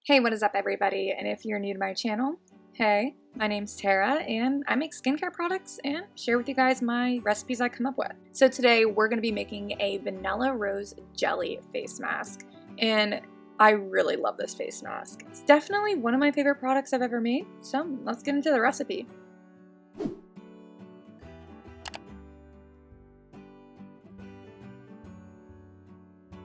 Hey, what is up everybody? And if you're new to my channel, hey, my name's Tara and I make skincare products and share with you guys my recipes I come up with. So today we're going to be making a vanilla rose jelly face mask and I really love this face mask. It's definitely one of my favorite products I've ever made, so let's get into the recipe.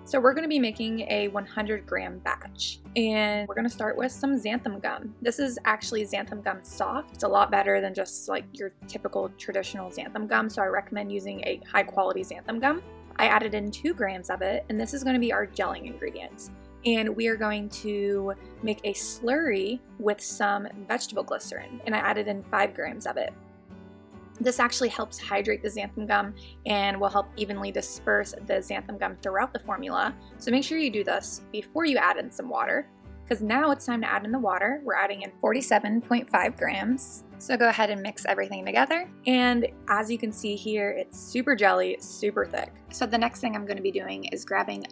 So we're going to be making a 100-gram batch, and we're going to start with some xanthan gum. This is actually xanthan gum soft. It's a lot better than just like your typical traditional xanthan gum, so I recommend using a high-quality xanthan gum. I added in 2 grams of it, and this is going to be our gelling ingredients. And we are going to make a slurry with some vegetable glycerin, and I added in 5 grams of it. This actually helps hydrate the xanthan gum and will help evenly disperse the xanthan gum throughout the formula. So make sure you do this before you add in some water, because now it's time to add in the water. We're adding in 47.5 grams. So go ahead and mix everything together. And as you can see here, it's super jelly, super thick. So the next thing I'm going to be doing is grabbing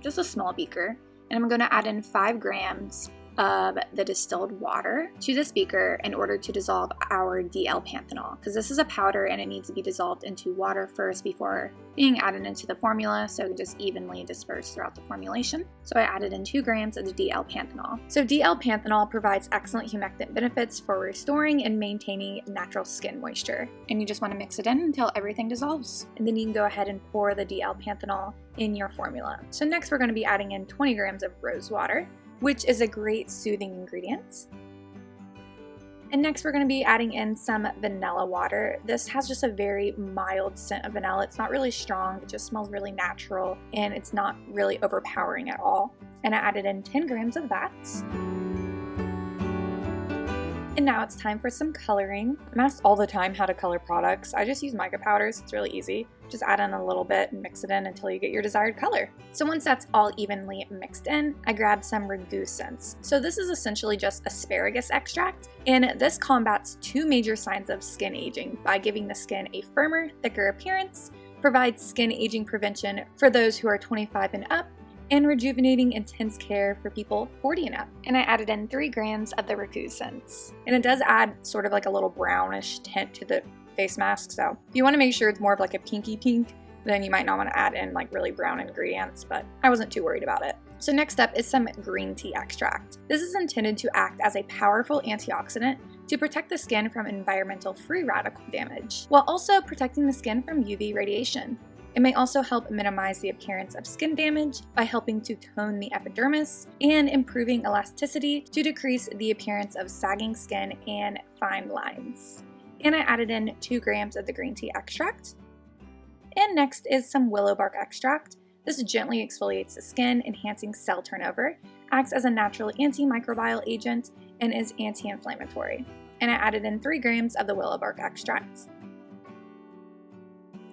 just a small beaker, and I'm going to add in 5 grams of the distilled water to this beaker in order to dissolve our D-L-panthenol, because this is a powder and it needs to be dissolved into water first before being added into the formula, so it just evenly dispersed throughout the formulation. So I added in 2 grams of the D-L-panthenol. So D-L-panthenol provides excellent humectant benefits for restoring and maintaining natural skin moisture, and you just want to mix it in until everything dissolves, and then you can go ahead and pour the D-L-panthenol in your formula. So next we're going to be adding in 20 grams of rose water, which is a great soothing ingredient. And next we're going to be adding in some vanilla water. This has just a very mild scent of vanilla. It's not really strong, it just smells really natural, and it's not really overpowering at all. And I added in 10 grams of that. And now it's time for some coloring. I'm asked all the time how to color products. I just use mica powders, it's really easy. Just add in a little bit and mix it in until you get your desired color. So once that's all evenly mixed in, I grabbed some ragu scents. So this is essentially just asparagus extract, and this combats 2 major signs of skin aging by giving the skin a firmer, thicker appearance, provides skin aging prevention for those who are 25 and up, and rejuvenating intense care for people 40 and up. And I added in 3 grams of the ragu scents. And it does add sort of like a little brownish tint to the face mask, so if you want to make sure it's more of like a pinky pink, then you might not want to add in like really brown ingredients, but I wasn't too worried about it. So next up is some green tea extract. This is intended to act as a powerful antioxidant to protect the skin from environmental free radical damage, while also protecting the skin from UV radiation. It may also help minimize the appearance of skin damage by helping to tone the epidermis and improving elasticity to decrease the appearance of sagging skin and fine lines. And I added in 2 grams of the green tea extract. And next is some willow bark extract. This gently exfoliates the skin, enhancing cell turnover, acts as a natural antimicrobial agent, and is anti-inflammatory. And I added in 3 grams of the willow bark extract.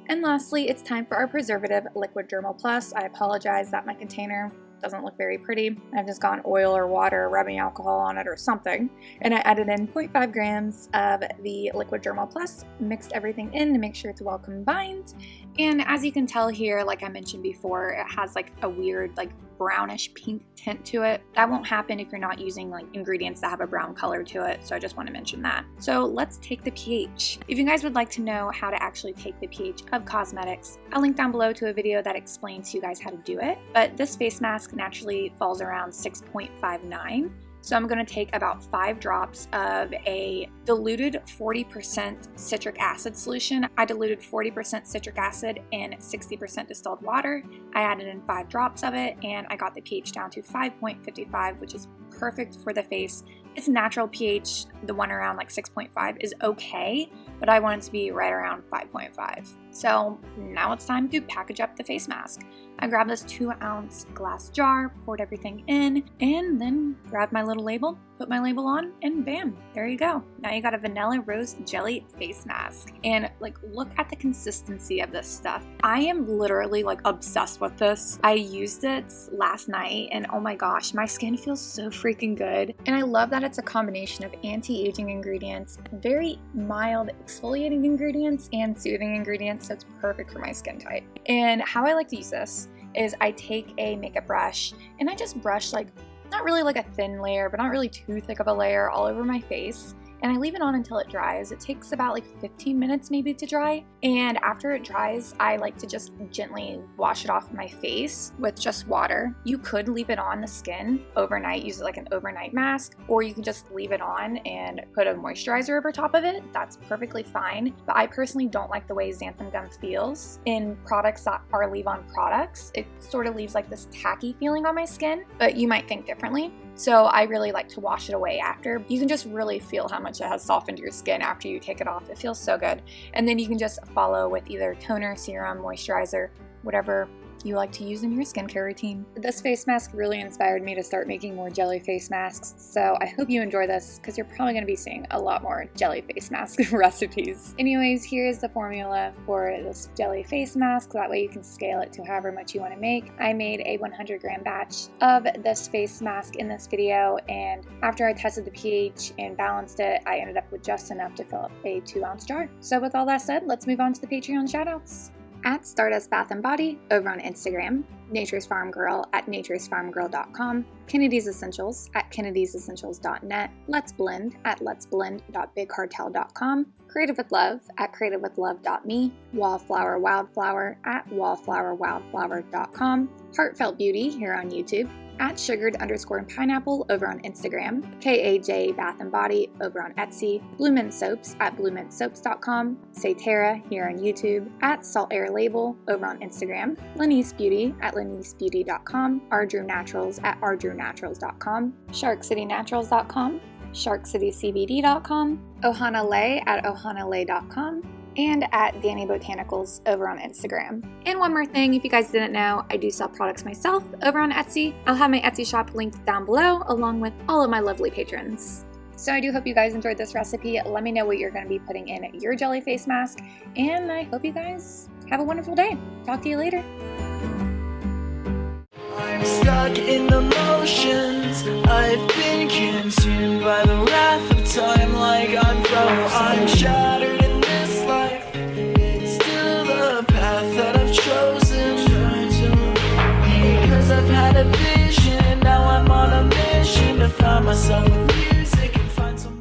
And lastly, it's time for our preservative Liquid Dermal Plus. I apologize that my container doesn't look very pretty. I've just gotten oil or water or rubbing alcohol on it or something. And I added in 0.5 grams of the Liquid Dermal Plus, mixed everything in to make sure it's well combined. And as you can tell here, like I mentioned before, it has like a weird like brownish pink tint to it. That won't happen if you're not using like ingredients that have a brown color to it, so I just want to mention that. So let's take the pH. If you guys would like to know how to actually take the pH of cosmetics, I'll link down below to a video that explains to you guys how to do it. But this face mask naturally falls around 6.59. So I'm going to take about 5 drops of a diluted 40% citric acid solution. I diluted 40% citric acid in 60% distilled water. I added in 5 drops of it, and I got the pH down to 5.55, which is perfect for the face. Its natural pH, the one around like 6.5, is okay, but I want it to be right around 5.5. So now it's time to package up the face mask. I grabbed this 2-ounce glass jar, poured everything in, and then grabbed my little label, put my label on, and bam, there you go. Now you got a vanilla rose jelly face mask. And like, look at the consistency of this stuff. I am literally like obsessed with this. I used it last night and oh my gosh, my skin feels so freaking good. And I love that it's a combination of anti-aging ingredients, very mild exfoliating ingredients, and soothing ingredients, so it's perfect for my skin type. And how I like to use this is I take a makeup brush and I just brush like not really like a thin layer, but not really too thick of a layer all over my face. And I leave it on until it dries. It takes about like 15 minutes maybe to dry. And after it dries, I like to just gently wash it off my face with just water. You could leave it on the skin overnight, use it like an overnight mask, or you can just leave it on and put a moisturizer over top of it. That's perfectly fine. But I personally don't like the way xanthan gum feels in products that are leave-on products. It sort of leaves like this tacky feeling on my skin, but you might think differently. So I really like to wash it away after. You can just really feel how much it has softened your skin after you take it off. It feels so good. And then you can just follow with either toner, serum, moisturizer, whatever you like to use in your skincare routine. This face mask really inspired me to start making more jelly face masks, so I hope you enjoy this because you're probably going to be seeing a lot more jelly face mask recipes. Anyways, here's the formula for this jelly face mask, that way you can scale it to however much you want to make. I made a 100 gram batch of this face mask in this video, and after I tested the pH and balanced it, I ended up with just enough to fill up a 2-ounce jar. So with all that said, let's move on to the Patreon shoutouts. At Stardust Bath & Body over on Instagram, Nature's Farm Girl at naturesfarmgirl.com, Kennedy's Essentials at kennedysessentials.net, LettsBlend at letsblend.bigcartel.com, Creative with Love at creativewithlove.me, Wallflower Wildflower at wallflowerwildflower.com, Heartfelt Beauty here on YouTube, at sugared_pineapple over on Instagram, KAJ Bath & Body over on Etsy, Blue Mint Soaps at bluemintsoaps.com, Say Tara here on YouTube, at Salt Air Label over on Instagram, Lenice Beauty at lenicebeauty.com, Ardrew Naturals at ardrewnaturals.com, sharkcitynaturals.com, sharkcitycbd.com, Ohana Lay at ohanalay.com, and at Danny Botanicals over on Instagram. And one more thing, if you guys didn't know, I do sell products myself over on Etsy. I'll have my Etsy shop linked down below, along with all of my lovely patrons. So I do hope you guys enjoyed this recipe. Let me know what you're going to be putting in your jelly face mask, and I hope you guys have a wonderful day. Talk to you later. I'm stuck in the motions. I've been consumed by the wrath of time, like I'm shattered in this life. It's still the path that I've chosen, because I've had a vision. Now I'm on a mission to find myself with